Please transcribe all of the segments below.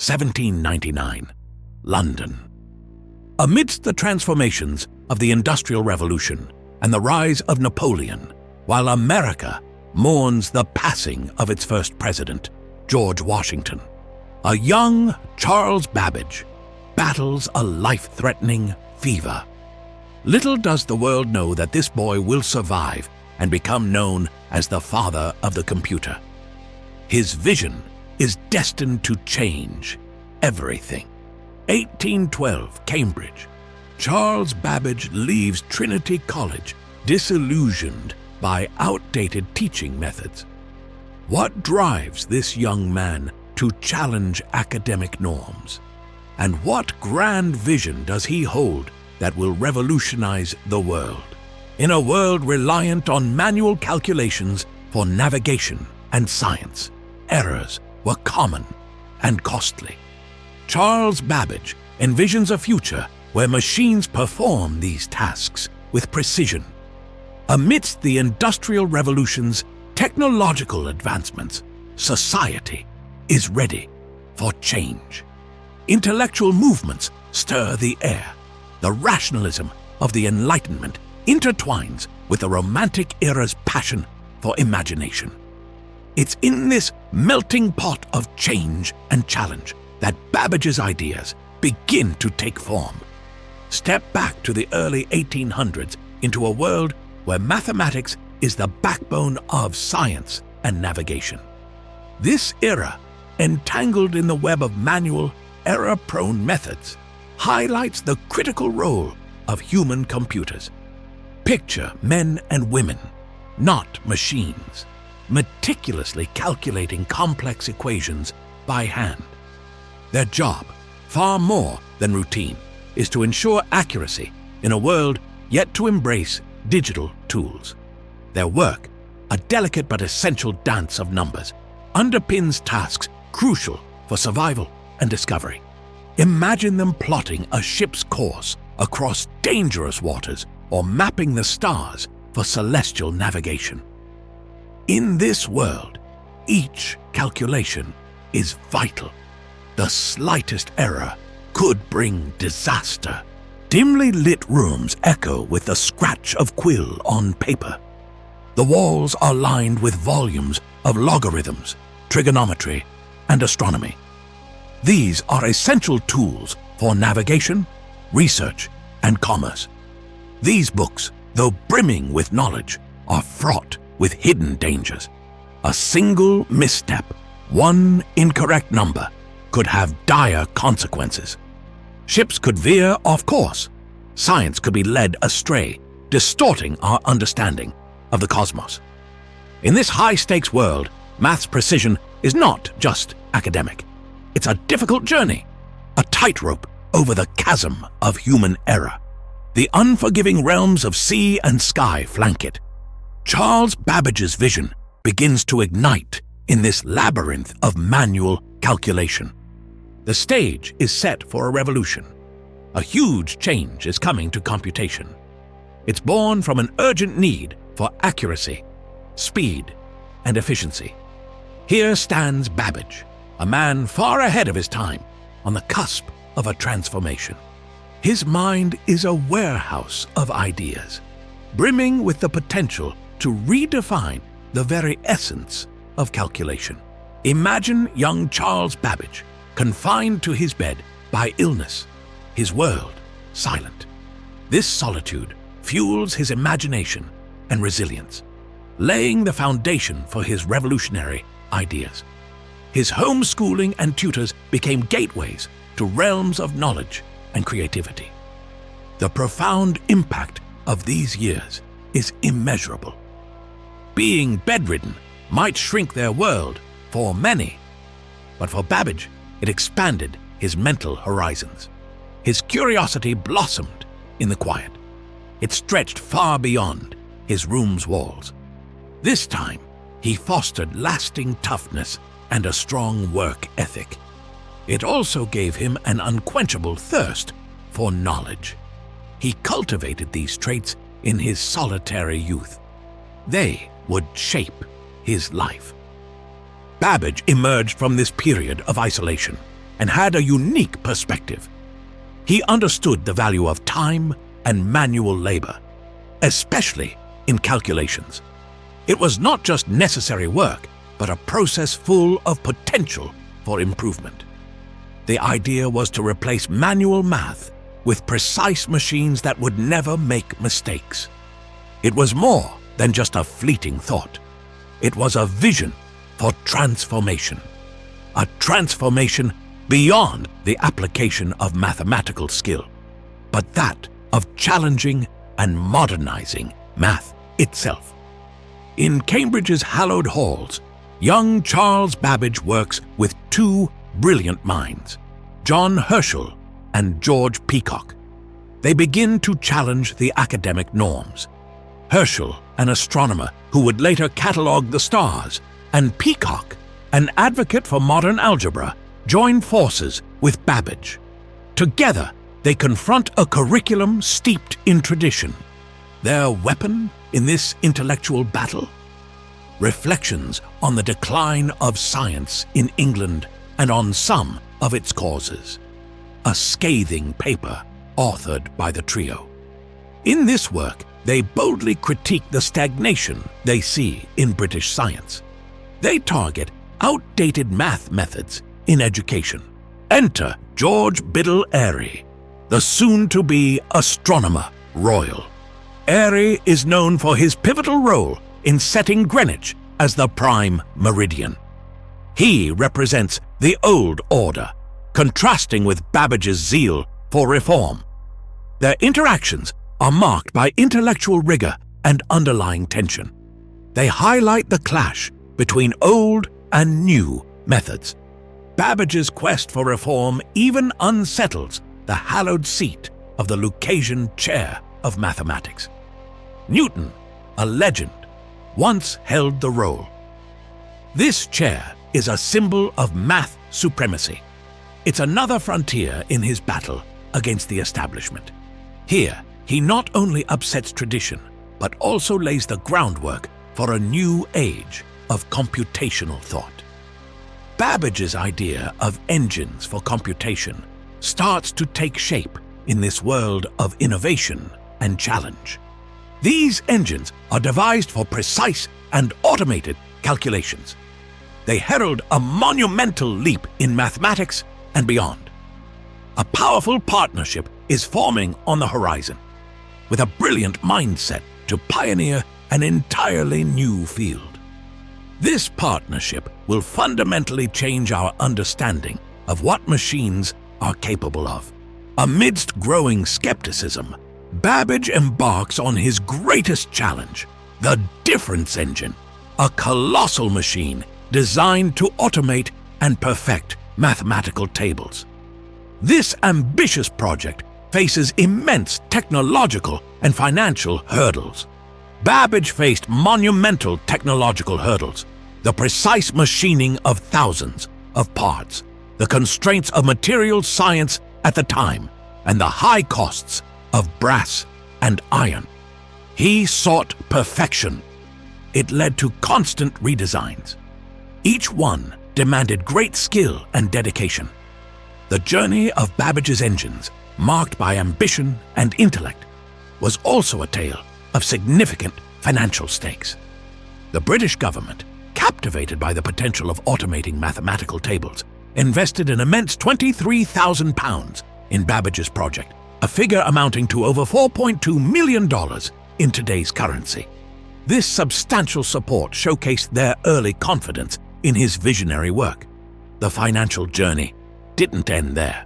1799, London. Amidst the transformations of the Industrial Revolution and the rise of Napoleon, while America mourns the passing of its first president, George Washington, a young Charles Babbage battles a life-threatening fever. Little does the world know that this boy will survive and become known as the father of the computer. His vision is destined to change everything. 1812, Cambridge. Charles Babbage leaves Trinity College disillusioned by outdated teaching methods. What drives this young man to challenge academic norms? And what grand vision does he hold that will revolutionize the world? In a world reliant on manual calculations for navigation and science, errors were common and costly. Charles Babbage envisions a future where machines perform these tasks with precision. Amidst the Industrial Revolution's technological advancements, society is ready for change. Intellectual movements stir the air. The rationalism of the Enlightenment intertwines with the Romantic era's passion for imagination. It's in this melting pot of change and challenge that Babbage's ideas begin to take form. Step back to the early 1800s into a world where mathematics is the backbone of science and navigation. This era, entangled in the web of manual, error-prone methods, highlights the critical role of human computers. Picture men and women, not machines, meticulously calculating complex equations by hand. Their job, far more than routine, is to ensure accuracy in a world yet to embrace digital tools. Their work, a delicate but essential dance of numbers, underpins tasks crucial for survival and discovery. Imagine them plotting a ship's course across dangerous waters or mapping the stars for celestial navigation. In this world, each calculation is vital. The slightest error could bring disaster. Dimly lit rooms echo with the scratch of quill on paper. The walls are lined with volumes of logarithms, trigonometry, and astronomy. These are essential tools for navigation, research, and commerce. These books, though brimming with knowledge, are fraught with hidden dangers. A single misstep, one incorrect number, could have dire consequences. Ships could veer off course. Science could be led astray, distorting our understanding of the cosmos. In this high-stakes world, math's precision is not just academic. It's a difficult journey, a tightrope over the chasm of human error. The unforgiving realms of sea and sky flank it. Charles Babbage's vision begins to ignite in this labyrinth of manual calculation. The stage is set for a revolution. A huge change is coming to computation. It's born from an urgent need for accuracy, speed, and efficiency. Here stands Babbage, a man far ahead of his time, on the cusp of a transformation. His mind is a warehouse of ideas, brimming with the potential to redefine the very essence of calculation. Imagine young Charles Babbage, confined to his bed by illness, his world silent. This solitude fuels his imagination and resilience, laying the foundation for his revolutionary ideas. His homeschooling and tutors became gateways to realms of knowledge and creativity. The profound impact of these years is immeasurable. Being bedridden might shrink their world for many, but for Babbage, it expanded his mental horizons. His curiosity blossomed in the quiet. It stretched far beyond his room's walls. This time, he fostered lasting toughness and a strong work ethic. It also gave him an unquenchable thirst for knowledge. He cultivated these traits in his solitary youth. They would shape his life. Babbage emerged from this period of isolation, and had a unique perspective. He understood the value of time and manual labor, especially in calculations. It was not just necessary work, but a process full of potential for improvement. The idea was to replace manual math with precise machines that would never make mistakes. It was more than just a fleeting thought. It was a vision for transformation. A transformation beyond the application of mathematical skill, but that of challenging and modernizing math itself. In Cambridge's hallowed halls, young Charles Babbage works with two brilliant minds, John Herschel and George Peacock. They begin to challenge the academic norms. Herschel, an astronomer who would later catalogue the stars, and Peacock, an advocate for modern algebra, join forces with Babbage. Together, they confront a curriculum steeped in tradition. Their weapon in this intellectual battle? Reflections on the decline of science in England and on some of its causes. A scathing paper authored by the trio. In this work, they boldly critique the stagnation they see in British science. They target outdated math methods in education. Enter George Biddle Airy, the soon-to-be astronomer royal. Airy is known for his pivotal role in setting Greenwich as the prime meridian. He represents the old order, contrasting with Babbage's zeal for reform. Their interactions are marked by intellectual rigor and underlying tension. They highlight the clash between old and new methods. Babbage's quest for reform even unsettles the hallowed seat of the Lucasian chair of mathematics. Newton, a legend, once held the role. This chair is a symbol of math supremacy. It's another frontier in his battle against the establishment. Here, he not only upsets tradition, but also lays the groundwork for a new age of computational thought. Babbage's idea of engines for computation starts to take shape in this world of innovation and challenge. These engines are devised for precise and automated calculations. They herald a monumental leap in mathematics and beyond. A powerful partnership is forming on the horizon, with a brilliant mindset to pioneer an entirely new field. This partnership will fundamentally change our understanding of what machines are capable of. Amidst growing skepticism, Babbage embarks on his greatest challenge, the difference engine, a colossal machine designed to automate and perfect mathematical tables. This ambitious project faces immense technological and financial hurdles. Babbage faced monumental technological hurdles, the precise machining of thousands of parts, the constraints of material science at the time, and the high costs of brass and iron. He sought perfection. It led to constant redesigns. Each one demanded great skill and dedication. The journey of Babbage's engines, marked by ambition and intellect, was also a tale of significant financial stakes. The British government, captivated by the potential of automating mathematical tables, invested an immense £23,000 in Babbage's project, a figure amounting to over $4.2 million in today's currency. This substantial support showcased their early confidence in his visionary work. The financial journey didn't end there.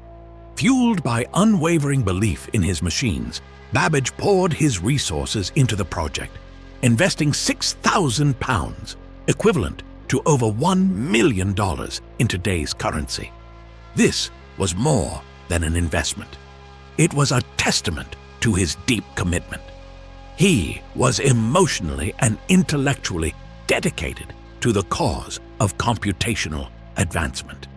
Fueled by unwavering belief in his machines, Babbage poured his resources into the project, investing £6,000, equivalent to over $1 million in today's currency. This was more than an investment. It was a testament to his deep commitment. He was emotionally and intellectually dedicated to the cause of computational advancement.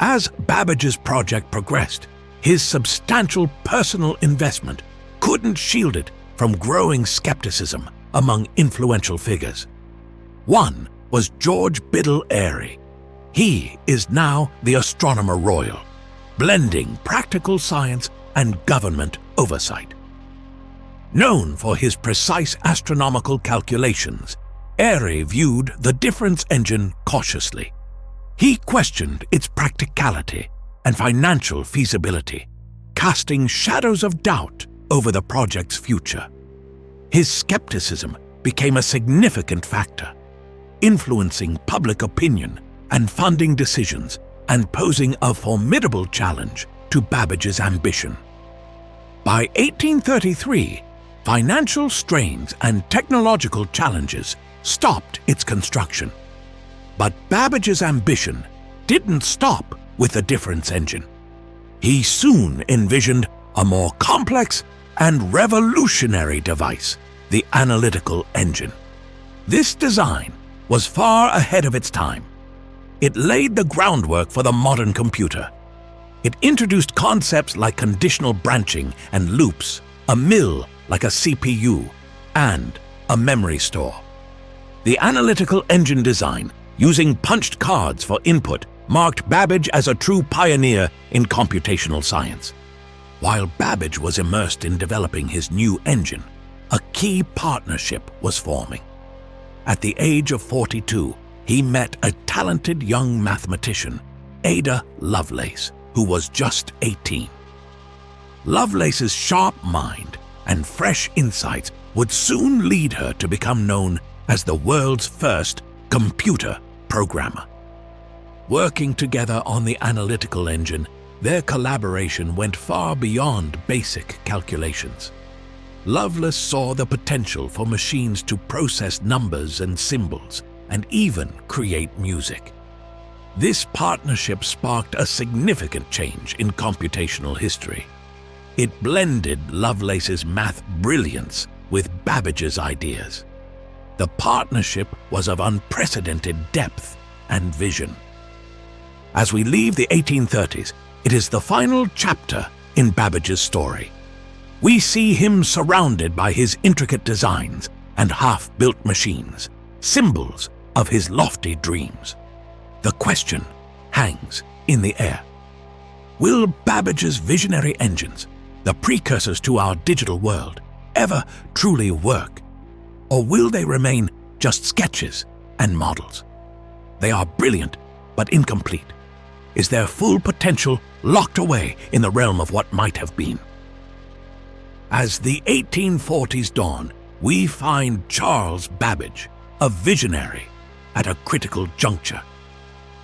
As Babbage's project progressed, his substantial personal investment couldn't shield it from growing skepticism among influential figures. One was George Biddle Airy. He is now the Astronomer Royal, blending practical science and government oversight. Known for his precise astronomical calculations, Airy viewed the difference engine cautiously. He questioned its practicality and financial feasibility, casting shadows of doubt over the project's future. His skepticism became a significant factor, influencing public opinion and funding decisions and posing a formidable challenge to Babbage's ambition. By 1833, financial strains and technological challenges stopped its construction. But Babbage's ambition didn't stop with the difference engine. He soon envisioned a more complex and revolutionary device, the analytical engine. This design was far ahead of its time. It laid the groundwork for the modern computer. It introduced concepts like conditional branching and loops, a mill like a CPU, and a memory store. The analytical engine design, using punched cards for input, marked Babbage as a true pioneer in computational science. While Babbage was immersed in developing his new engine, a key partnership was forming. At the age of 42, he met a talented young mathematician, Ada Lovelace, who was just 18. Lovelace's sharp mind and fresh insights would soon lead her to become known as the world's first computer programmer. Working together on the analytical engine, their collaboration went far beyond basic calculations. Lovelace saw the potential for machines to process numbers and symbols, and even create music. This partnership sparked a significant change in computational history. It blended Lovelace's math brilliance with Babbage's ideas. The partnership was of unprecedented depth and vision. As we leave the 1830s, it is the final chapter in Babbage's story. We see him surrounded by his intricate designs and half-built machines, symbols of his lofty dreams. The question hangs in the air. Will Babbage's visionary engines, the precursors to our digital world, ever truly work? Or will they remain just sketches and models? They are brilliant, but incomplete. Is their full potential locked away in the realm of what might have been? As the 1840s dawn, we find Charles Babbage, a visionary, at a critical juncture.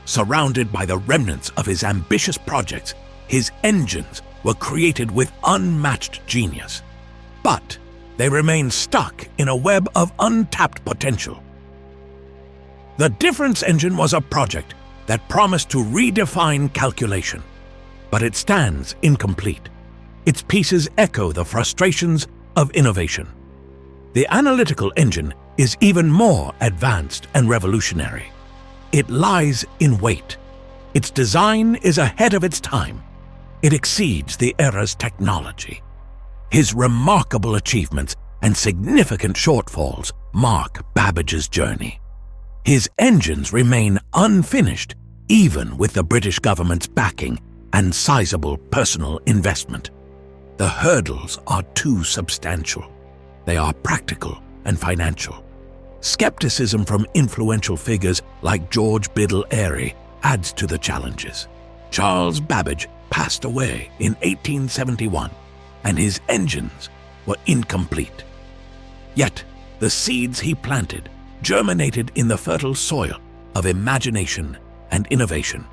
Surrounded by the remnants of his ambitious projects, his engines were created with unmatched genius. But they remain stuck in a web of untapped potential. The difference engine was a project that promised to redefine calculation, but it stands incomplete. Its pieces echo the frustrations of innovation. The analytical engine is even more advanced and revolutionary. It lies in wait. Its design is ahead of its time. It exceeds the era's technology. His remarkable achievements and significant shortfalls mark Babbage's journey. His engines remain unfinished, even with the British government's backing and sizable personal investment. The hurdles are too substantial. They are practical and financial. Skepticism from influential figures like George Biddle Airy adds to the challenges. Charles Babbage passed away in 1871, and his engines were incomplete. Yet, the seeds he planted germinated in the fertile soil of imagination and innovation,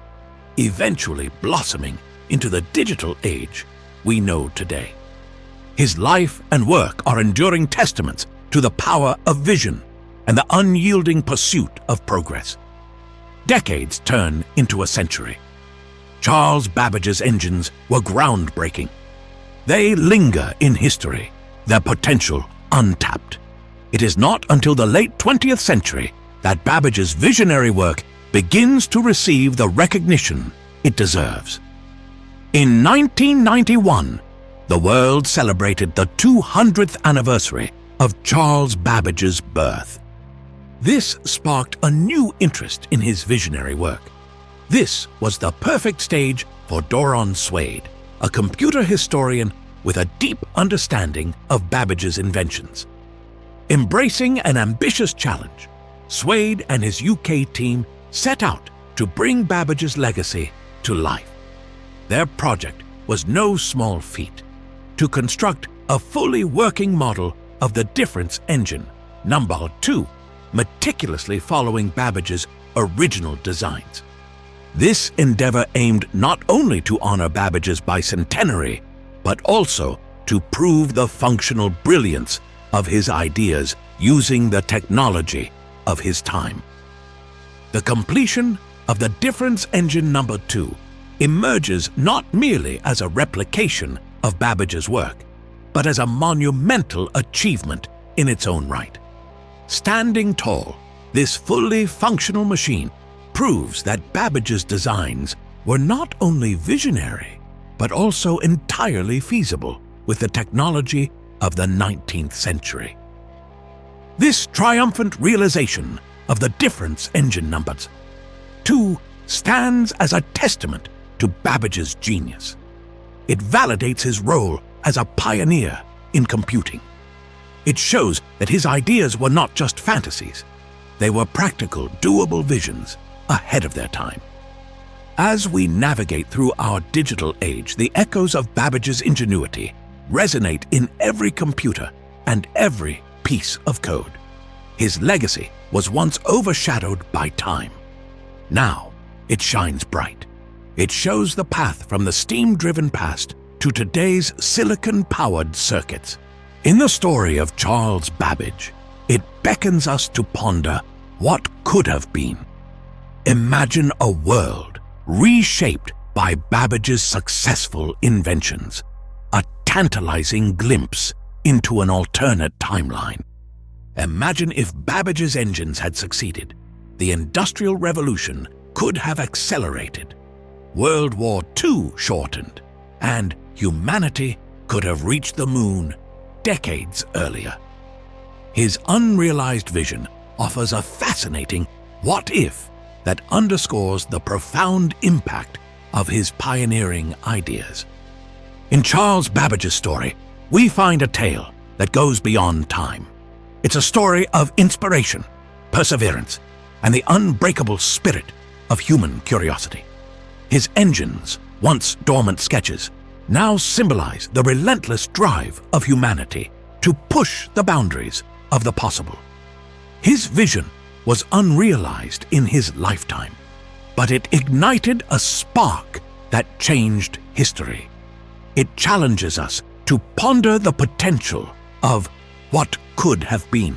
eventually blossoming into the digital age we know today. His life and work are enduring testaments to the power of vision and the unyielding pursuit of progress. Decades turn into a century. Charles Babbage's engines were groundbreaking. They linger in history, their potential untapped. It is not until the late 20th century that Babbage's visionary work begins to receive the recognition it deserves. In 1991, the world celebrated the 200th anniversary of Charles Babbage's birth. This sparked a new interest in his visionary work. This was the perfect stage for Doron Swade, a computer historian with a deep understanding of Babbage's inventions. Embracing an ambitious challenge, Swade and his UK team set out to bring Babbage's legacy to life. Their project was no small feat: to construct a fully working model of the difference engine, number 2, meticulously following Babbage's original designs. This endeavor aimed not only to honor Babbage's bicentenary, but also to prove the functional brilliance of his ideas using the technology of his time. The completion of the difference engine number 2 emerges not merely as a replication of Babbage's work, but as a monumental achievement in its own right. Standing tall, this fully functional machine proves that Babbage's designs were not only visionary, but also entirely feasible with the technology of the 19th century. This triumphant realization of the difference engine numbers 2 stands as a testament to Babbage's genius. It validates his role as a pioneer in computing. It shows that his ideas were not just fantasies. They were practical, doable visions ahead of their time. As we navigate through our digital age, the echoes of Babbage's ingenuity resonate in every computer and every piece of code. His legacy was once overshadowed by time. Now it shines bright. It shows the path from the steam-driven past to today's silicon-powered circuits. In the story of Charles Babbage, it beckons us to ponder what could have been. Imagine a world reshaped by Babbage's successful inventions, a tantalizing glimpse into an alternate timeline. Imagine if Babbage's engines had succeeded. The Industrial Revolution could have accelerated. World War II shortened, and humanity could have reached the moon decades earlier. His unrealized vision offers a fascinating what-if that underscores the profound impact of his pioneering ideas. In Charles Babbage's story, we find a tale that goes beyond time. It's a story of inspiration, perseverance, and the unbreakable spirit of human curiosity. His engines, once dormant sketches, now symbolize the relentless drive of humanity to push the boundaries of the possible. His vision was unrealized in his lifetime, but it ignited a spark that changed history. It challenges us to ponder the potential of what could have been.